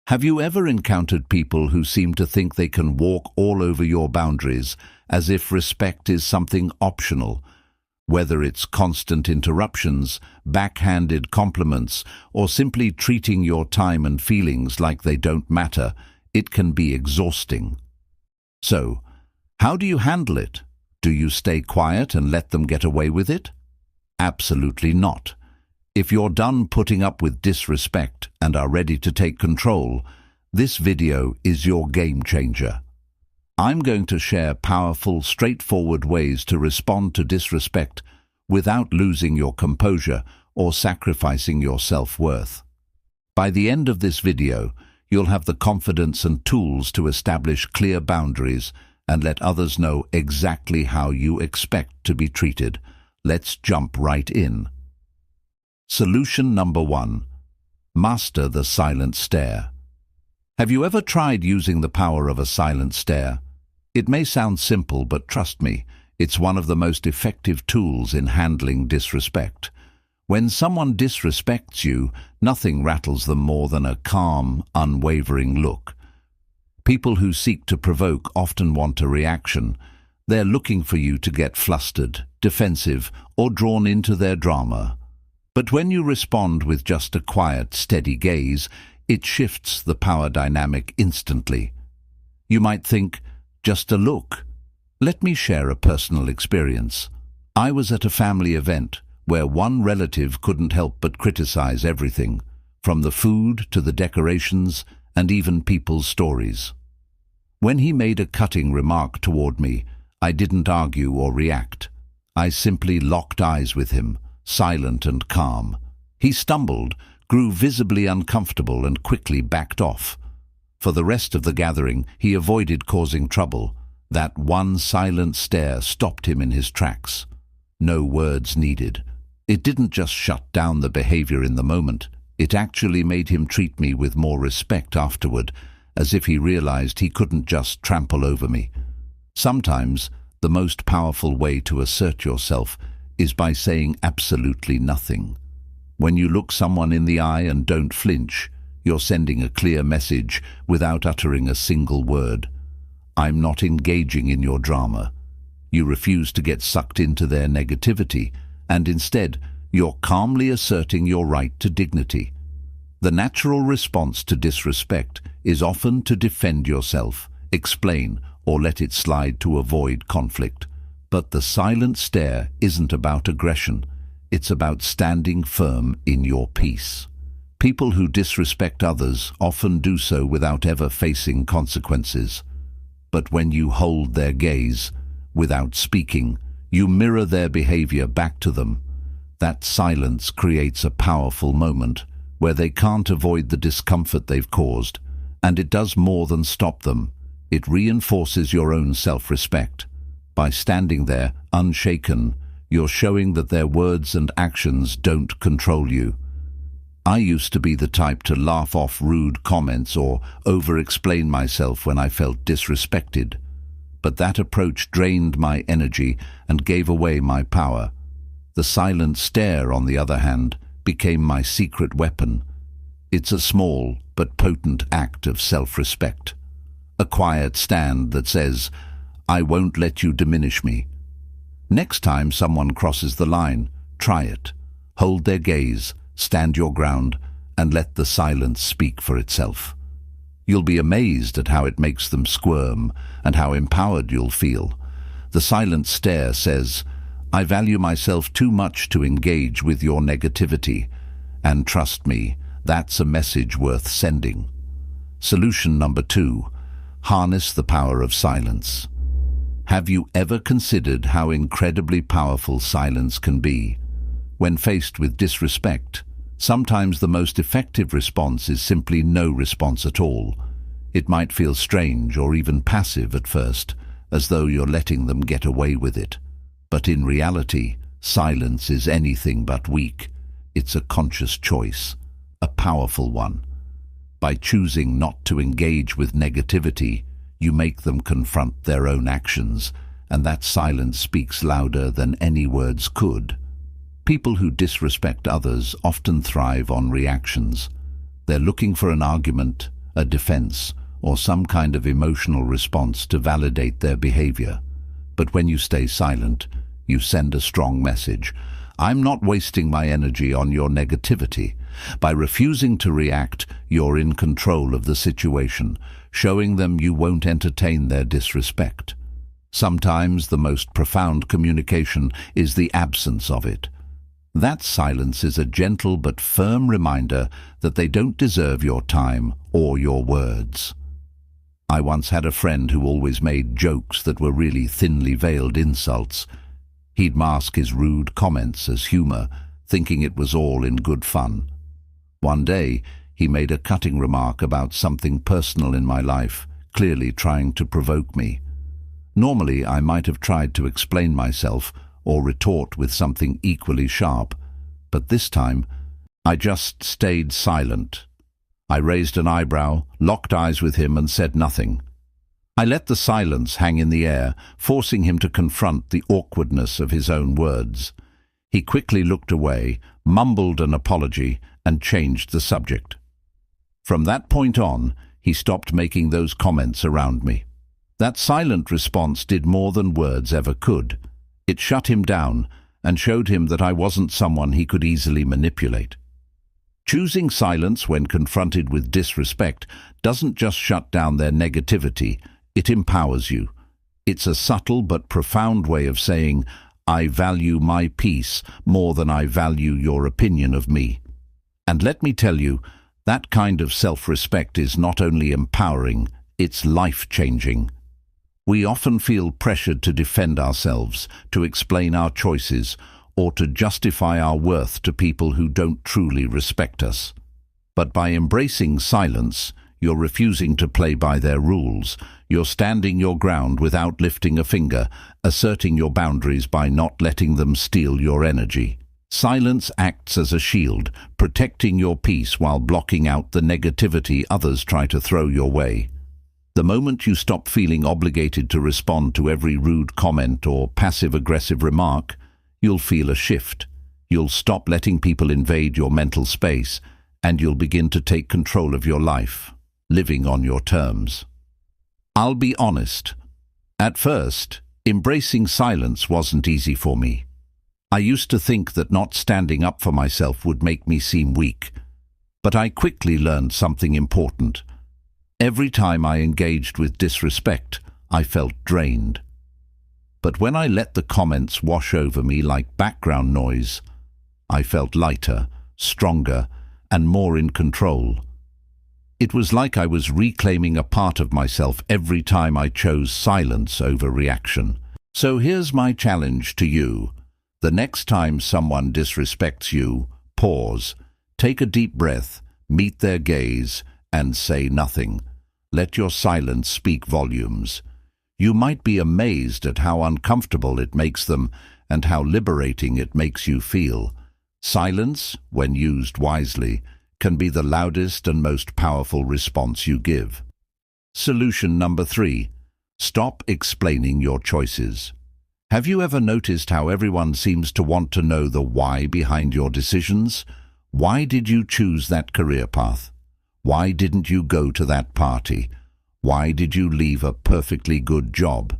Have you ever encountered people who seem to think they can walk all over your boundaries as if respect is something optional? Whether it's constant interruptions, backhanded compliments, or simply treating your time and feelings like they don't matter, it can be exhausting. So, how do you handle it? Do you stay quiet and let them get away with it? Absolutely not. If you're done putting up with disrespect and are ready to take control, this video is your game changer. I'm going to share powerful, straightforward ways to respond to disrespect without losing your composure or sacrificing your self-worth. By the end of this video, you'll have the confidence and tools to establish clear boundaries and let others know exactly how you expect to be treated. Let's jump right in. Solution number 1. Master the silent stare. Have you ever tried using the power of a silent stare? It may sound simple, but trust me, it's one of the most effective tools in handling disrespect. When someone disrespects you, nothing rattles them more than a calm, unwavering look. People who seek to provoke often want a reaction. They're looking for you to get flustered, defensive, or drawn into their drama. But when you respond with just a quiet, steady gaze, it shifts the power dynamic instantly. You might think, just a look. Let me share a personal experience. I was at a family event where one relative couldn't help but criticize everything, from the food to the decorations and even people's stories. When he made a cutting remark toward me, I didn't argue or react. I simply locked eyes with him, silent and calm. He stumbled, grew visibly uncomfortable, and quickly backed off. For the rest of the gathering, he avoided causing trouble. That one silent stare stopped him in his tracks. No words needed. It didn't just shut down the behavior in the moment. It actually made him treat me with more respect afterward, as if he realized he couldn't just trample over me. Sometimes, the most powerful way to assert yourself is by saying absolutely nothing. When you look someone in the eye and don't flinch, you're sending a clear message without uttering a single word. I'm not engaging in your drama. You refuse to get sucked into their negativity, and instead, you're calmly asserting your right to dignity. The natural response to disrespect is often to defend yourself, explain, or let it slide to avoid conflict. But the silent stare isn't about aggression. It's about standing firm in your peace. People who disrespect others often do so without ever facing consequences. But when you hold their gaze, without speaking, you mirror their behavior back to them. That silence creates a powerful moment where they can't avoid the discomfort they've caused, and it does more than stop them. It reinforces your own self-respect. By standing there, unshaken, you're showing that their words and actions don't control you. I used to be the type to laugh off rude comments or over-explain myself when I felt disrespected. But that approach drained my energy and gave away my power. The silent stare, on the other hand, became my secret weapon. It's a small but potent act of self-respect. A quiet stand that says, I won't let you diminish me. Next time someone crosses the line, try it. Hold their gaze, stand your ground, and let the silence speak for itself. You'll be amazed at how it makes them squirm and how empowered you'll feel. The silent stare says, I value myself too much to engage with your negativity, and trust me, that's a message worth sending. Solution number 2. Harness the power of silence. Have you ever considered how incredibly powerful silence can be? When faced with disrespect, sometimes the most effective response is simply no response at all. It might feel strange or even passive at first, as though you're letting them get away with it. But in reality, silence is anything but weak. It's a conscious choice, a powerful one. By choosing not to engage with negativity, you make them confront their own actions, and that silence speaks louder than any words could. People who disrespect others often thrive on reactions. They're looking for an argument, a defense, or some kind of emotional response to validate their behavior. But when you stay silent, you send a strong message. I'm not wasting my energy on your negativity. By refusing to react, you're in control of the situation, showing them you won't entertain their disrespect. Sometimes the most profound communication is the absence of it. That silence is a gentle but firm reminder that they don't deserve your time or your words. I once had a friend who always made jokes that were really thinly veiled insults. He'd mask his rude comments as humor, thinking it was all in good fun. One day, he made a cutting remark about something personal in my life, clearly trying to provoke me. Normally, I might have tried to explain myself or retort with something equally sharp, but this time, I just stayed silent. I raised an eyebrow, locked eyes with him, and said nothing. I let the silence hang in the air, forcing him to confront the awkwardness of his own words. He quickly looked away, mumbled an apology, and changed the subject. From that point on, he stopped making those comments around me. That silent response did more than words ever could. It shut him down and showed him that I wasn't someone he could easily manipulate. Choosing silence when confronted with disrespect doesn't just shut down their negativity, it empowers you. It's a subtle but profound way of saying, I value my peace more than I value your opinion of me. And let me tell you, that kind of self-respect is not only empowering, it's life-changing. We often feel pressured to defend ourselves, to explain our choices, or to justify our worth to people who don't truly respect us. But by embracing silence, you're refusing to play by their rules. You're standing your ground without lifting a finger, asserting your boundaries by not letting them steal your energy. Silence acts as a shield, protecting your peace while blocking out the negativity others try to throw your way. The moment you stop feeling obligated to respond to every rude comment or passive-aggressive remark, you'll feel a shift. You'll stop letting people invade your mental space, and you'll begin to take control of your life, living on your terms. I'll be honest. At first, embracing silence wasn't easy for me. I used to think that not standing up for myself would make me seem weak. But I quickly learned something important. Every time I engaged with disrespect, I felt drained. But when I let the comments wash over me like background noise, I felt lighter, stronger, and more in control. It was like I was reclaiming a part of myself every time I chose silence over reaction. So here's my challenge to you. The next time someone disrespects you, pause, take a deep breath, meet their gaze, and say nothing. Let your silence speak volumes. You might be amazed at how uncomfortable it makes them and how liberating it makes you feel. Silence, when used wisely, can be the loudest and most powerful response you give. Solution number 3. Stop explaining your choices. Have you ever noticed how everyone seems to want to know the why behind your decisions? Why did you choose that career path? Why didn't you go to that party? Why did you leave a perfectly good job?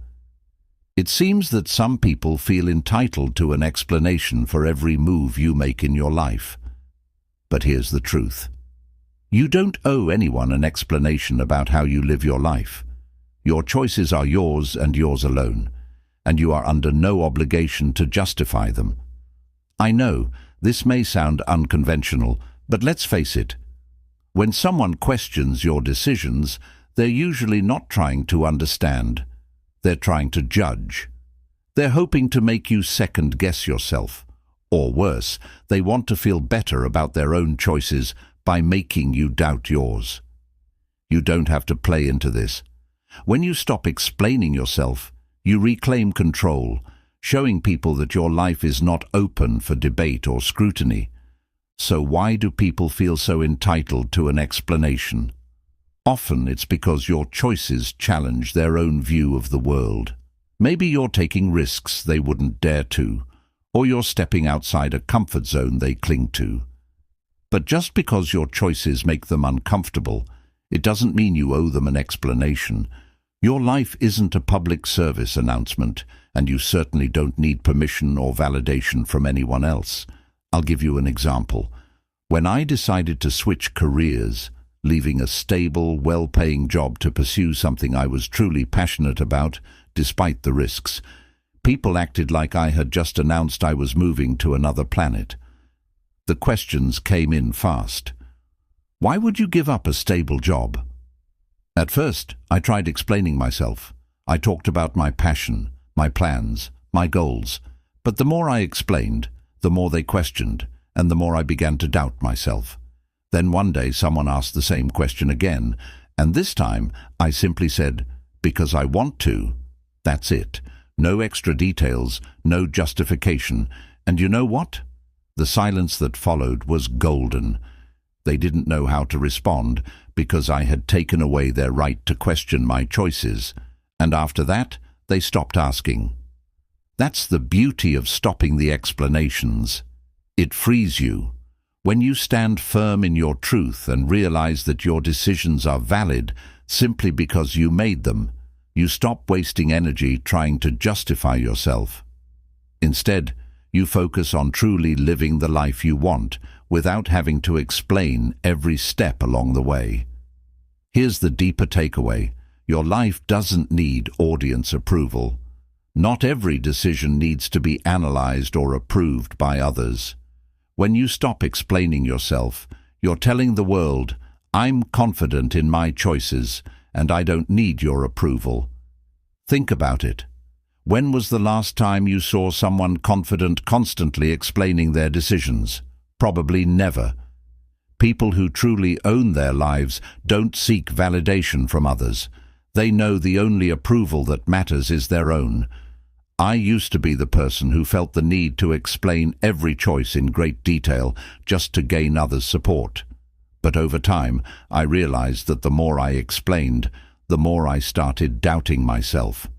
It seems that some people feel entitled to an explanation for every move you make in your life. But here's the truth. You don't owe anyone an explanation about how you live your life. Your choices are yours and yours alone, and you are under no obligation to justify them. I know, this may sound unconventional, but let's face it. When someone questions your decisions, they're usually not trying to understand. They're trying to judge. They're hoping to make you second-guess yourself. Or worse, they want to feel better about their own choices by making you doubt yours. You don't have to play into this. When you stop explaining yourself, you reclaim control, showing people that your life is not open for debate or scrutiny. So why do people feel so entitled to an explanation? Often it's because your choices challenge their own view of the world. Maybe you're taking risks they wouldn't dare to, or you're stepping outside a comfort zone they cling to. But just because your choices make them uncomfortable, It doesn't mean you owe them an explanation. Your life isn't a public service announcement, and you certainly don't need permission or validation from anyone else. I'll give you an example. When I decided to switch careers, leaving a stable, well-paying job to pursue something I was truly passionate about, despite the risks, people acted like I had just announced I was moving to another planet. The questions came in fast. Why would you give up a stable job? At first, I tried explaining myself. I talked about my passion, my plans, my goals. But the more I explained, the more they questioned, and the more I began to doubt myself. Then one day someone asked the same question again, and this time I simply said, "Because I want to." That's it. No extra details, no justification. And you know what? The silence that followed was golden. They didn't know how to respond because I had taken away their right to question my choices. And after that, they stopped asking. That's the beauty of stopping the explanations. It frees you. When you stand firm in your truth and realize that your decisions are valid simply because you made them, you stop wasting energy trying to justify yourself. Instead, you focus on truly living the life you want without having to explain every step along the way. Here's the deeper takeaway. Your life doesn't need audience approval. Not every decision needs to be analyzed or approved by others. When you stop explaining yourself, you're telling the world, "I'm confident in my choices, and I don't need your approval." Think about it. When was the last time you saw someone confident constantly explaining their decisions? Probably never. People who truly own their lives don't seek validation from others. They know the only approval that matters is their own. I used to be the person who felt the need to explain every choice in great detail just to gain others' support. But over time, I realized that the more I explained, the more I started doubting myself.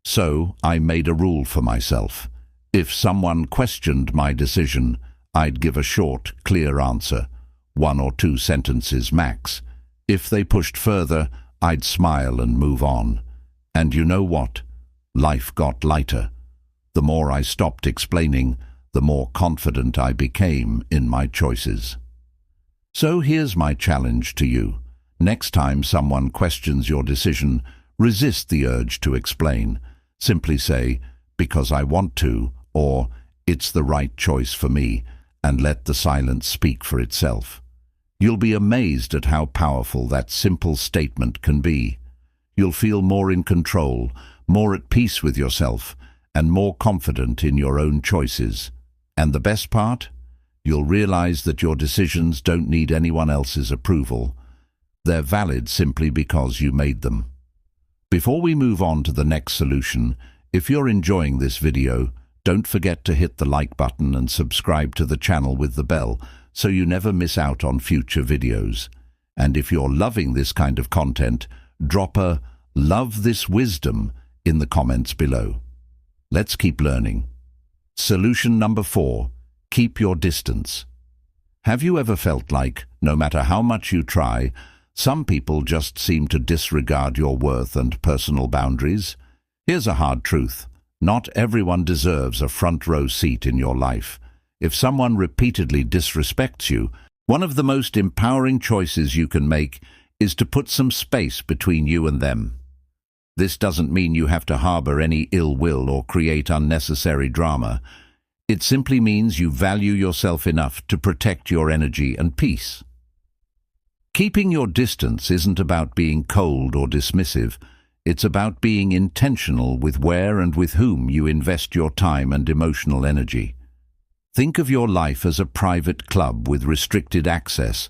So I made a rule for myself. If someone questioned my decision, I'd give a short, clear answer, 1 or 2 sentences max. If they pushed further, I'd smile and move on. And you know what? Life got lighter. The more I stopped explaining, the more confident I became in my choices. So here's my challenge to you. Next time someone questions your decision, resist the urge to explain. Simply say, "Because I want to," or "It's the right choice for me," and let the silence speak for itself. You'll be amazed at how powerful that simple statement can be. You'll feel more in control, more at peace with yourself, and more confident in your own choices. And the best part? You'll realize that your decisions don't need anyone else's approval. They're valid simply because you made them. Before we move on to the next solution, if you're enjoying this video, don't forget to hit the like button and subscribe to the channel with the bell so you never miss out on future videos. And if you're loving this kind of content, drop a "Love this wisdom" in the comments below. Let's keep learning. Solution number 4, keep your distance. Have you ever felt like, no matter how much you try, some people just seem to disregard your worth and personal boundaries? Here's a hard truth. Not everyone deserves a front row seat in your life. If someone repeatedly disrespects you, one of the most empowering choices you can make is to put some space between you and them. This doesn't mean you have to harbor any ill will or create unnecessary drama. It simply means you value yourself enough to protect your energy and peace. Keeping your distance isn't about being cold or dismissive. It's about being intentional with where and with whom you invest your time and emotional energy. Think of your life as a private club with restricted access.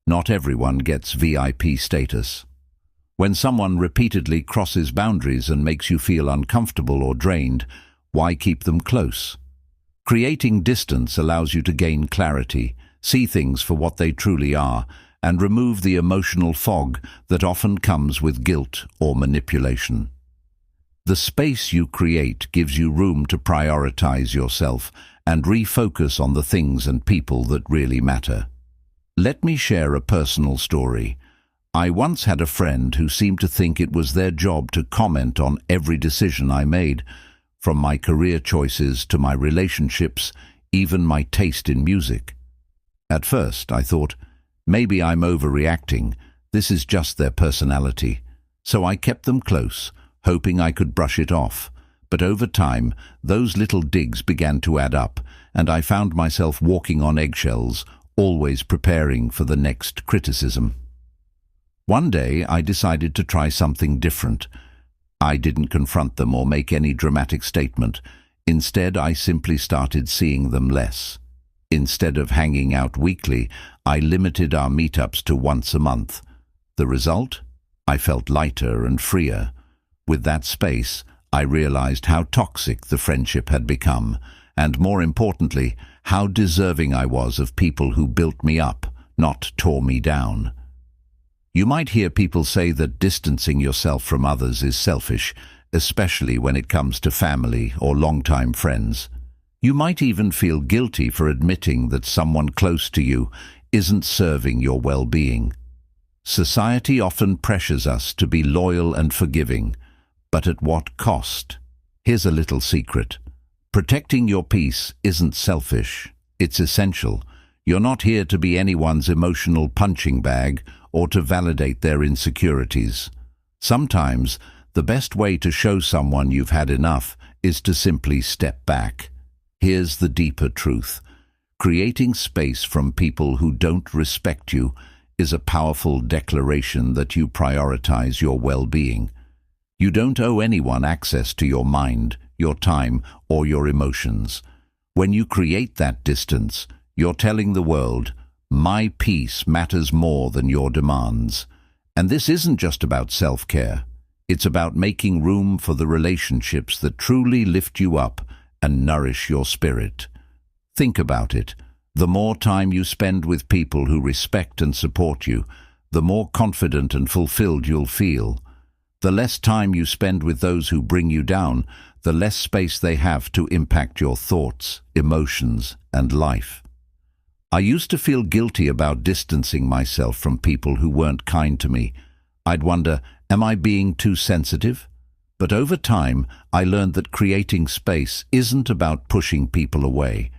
Not everyone gets VIP status. When someone repeatedly crosses boundaries and makes you feel uncomfortable or drained, why keep them close? Creating distance allows you to gain clarity, see things for what they truly are, and remove the emotional fog that often comes with guilt or manipulation. The space you create gives you room to prioritize yourself and refocus on the things and people that really matter. Let me share a personal story. I once had a friend who seemed to think it was their job to comment on every decision I made, from my career choices to my relationships, even my taste in music. At first, I thought, maybe I'm overreacting. This is just their personality. So I kept them close, hoping I could brush it off. But over time, those little digs began to add up, and I found myself walking on eggshells, always preparing for the next criticism. One day, I decided to try something different. I didn't confront them or make any dramatic statement. Instead, I simply started seeing them less. Instead of hanging out weekly, I limited our meetups to once a month. The result? I felt lighter and freer. With that space, I realized how toxic the friendship had become, and more importantly, how deserving I was of people who built me up, not tore me down. You might hear people say that distancing yourself from others is selfish, especially when it comes to family or longtime friends. You might even feel guilty for admitting that someone close to you isn't serving your well-being. Society often pressures us to be loyal and forgiving, but at what cost? Here's a little secret. Protecting your peace isn't selfish, it's essential. You're not here to be anyone's emotional punching bag or to validate their insecurities. Sometimes, the best way to show someone you've had enough is to simply step back. Here's the deeper truth. Creating space from people who don't respect you is a powerful declaration that you prioritize your well-being. You don't owe anyone access to your mind, your time, or your emotions. When you create that distance, you're telling the world, my peace matters more than your demands. And this isn't just about self-care. It's about making room for the relationships that truly lift you up and nourish your spirit. Think about it. The more time you spend with people who respect and support you, the more confident and fulfilled you'll feel. The less time you spend with those who bring you down, the less space they have to impact your thoughts, emotions, and life. I used to feel guilty about distancing myself from people who weren't kind to me. I'd wonder, am I being too sensitive? But over time, I learned that creating space isn't about pushing people away.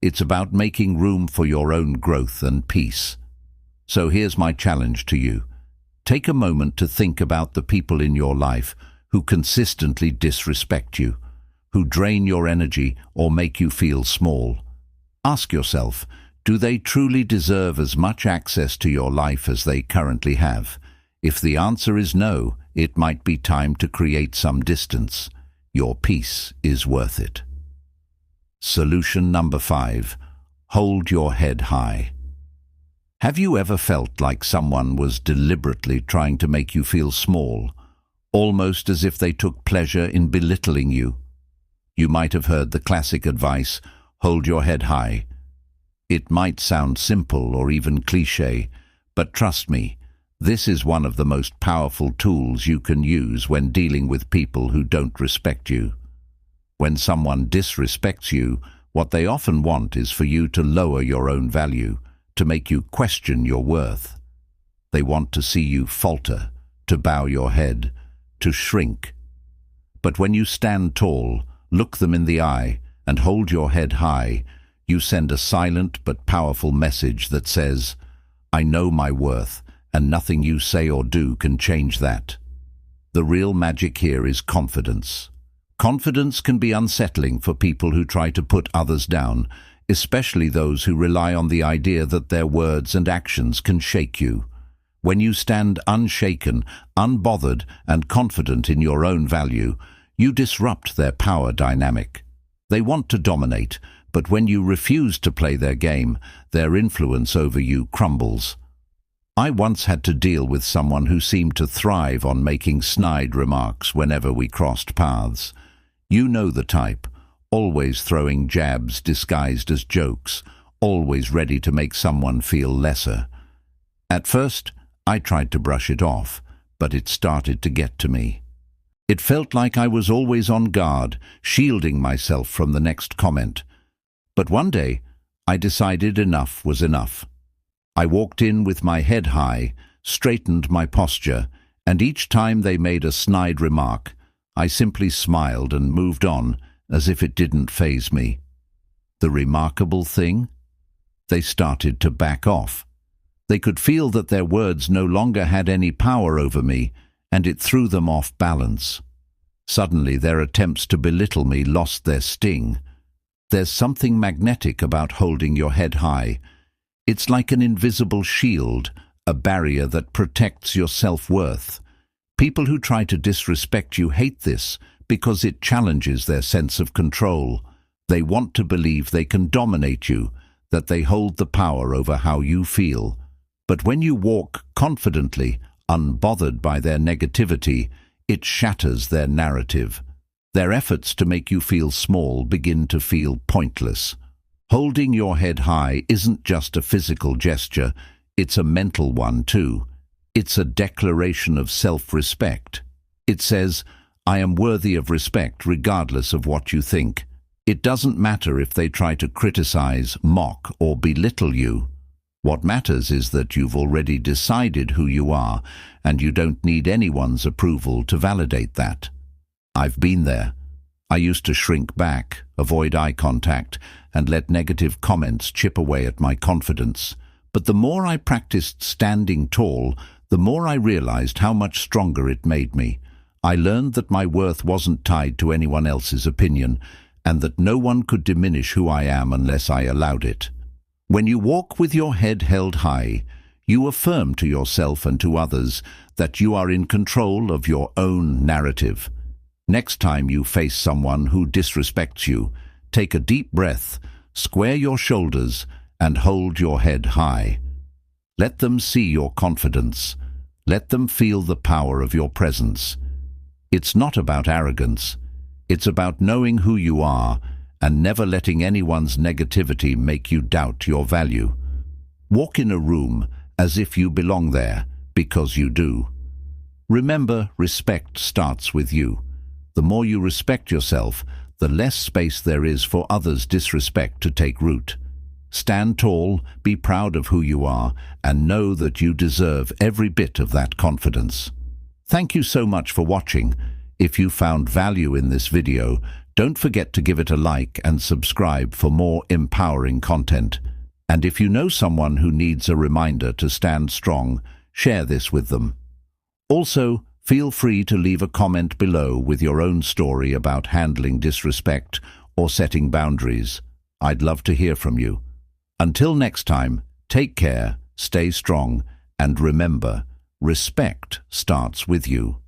It's about making room for your own growth and peace. So here's my challenge to you. Take a moment to think about the people in your life who consistently disrespect you, who drain your energy or make you feel small. Ask yourself, do they truly deserve as much access to your life as they currently have? If the answer is no, it might be time to create some distance. Your peace is worth it. Solution number 5. Hold your head high. Have you ever felt like someone was deliberately trying to make you feel small, almost as if they took pleasure in belittling you? You might have heard the classic advice, hold your head high. It might sound simple or even cliché, but trust me, this is one of the most powerful tools you can use when dealing with people who don't respect you. When someone disrespects you, what they often want is for you to lower your own value, to make you question your worth. They want to see you falter, to bow your head, to shrink. But when you stand tall, look them in the eye, and hold your head high, you send a silent but powerful message that says, I know my worth, and nothing you say or do can change that. The real magic here is confidence. Confidence can be unsettling for people who try to put others down, especially those who rely on the idea that their words and actions can shake you. When you stand unshaken, unbothered, and confident in your own value, you disrupt their power dynamic. They want to dominate, but when you refuse to play their game, their influence over you crumbles. I once had to deal with someone who seemed to thrive on making snide remarks whenever we crossed paths. You know the type, always throwing jabs disguised as jokes, always ready to make someone feel lesser. At first, I tried to brush it off, but it started to get to me. It felt like I was always on guard, shielding myself from the next comment. But one day, I decided enough was enough. I walked in with my head high, straightened my posture, and each time they made a snide remark, I simply smiled and moved on as if it didn't faze me. The remarkable thing? They started to back off. They could feel that their words no longer had any power over me, and it threw them off balance. Suddenly, their attempts to belittle me lost their sting. There's something magnetic about holding your head high. It's like an invisible shield, a barrier that protects your self-worth. People who try to disrespect you hate this because it challenges their sense of control. They want to believe they can dominate you, that they hold the power over how you feel. But when you walk confidently, unbothered by their negativity, it shatters their narrative. Their efforts to make you feel small begin to feel pointless. Holding your head high isn't just a physical gesture, it's a mental one too. It's a declaration of self-respect. It says, I am worthy of respect regardless of what you think. It doesn't matter if they try to criticize, mock, or belittle you. What matters is that you've already decided who you are, and you don't need anyone's approval to validate that. I've been there. I used to shrink back, avoid eye contact, and let negative comments chip away at my confidence. But the more I practiced standing tall, the more I realized how much stronger it made me. I learned that my worth wasn't tied to anyone else's opinion, and that no one could diminish who I am unless I allowed it. When you walk with your head held high, you affirm to yourself and to others that you are in control of your own narrative. Next time you face someone who disrespects you, take a deep breath, square your shoulders, and hold your head high. Let them see your confidence. Let them feel the power of your presence. It's not about arrogance. It's about knowing who you are and never letting anyone's negativity make you doubt your value. Walk in a room as if you belong there, because you do. Remember, respect starts with you. The more you respect yourself, the less space there is for others' disrespect to take root. Stand tall, be proud of who you are, and know that you deserve every bit of that confidence. Thank you so much for watching. If you found value in this video, don't forget to give it a like and subscribe for more empowering content. And if you know someone who needs a reminder to stand strong, share this with them. Also, feel free to leave a comment below with your own story about handling disrespect or setting boundaries. I'd love to hear from you. Until next time, take care, stay strong, and remember, respect starts with you.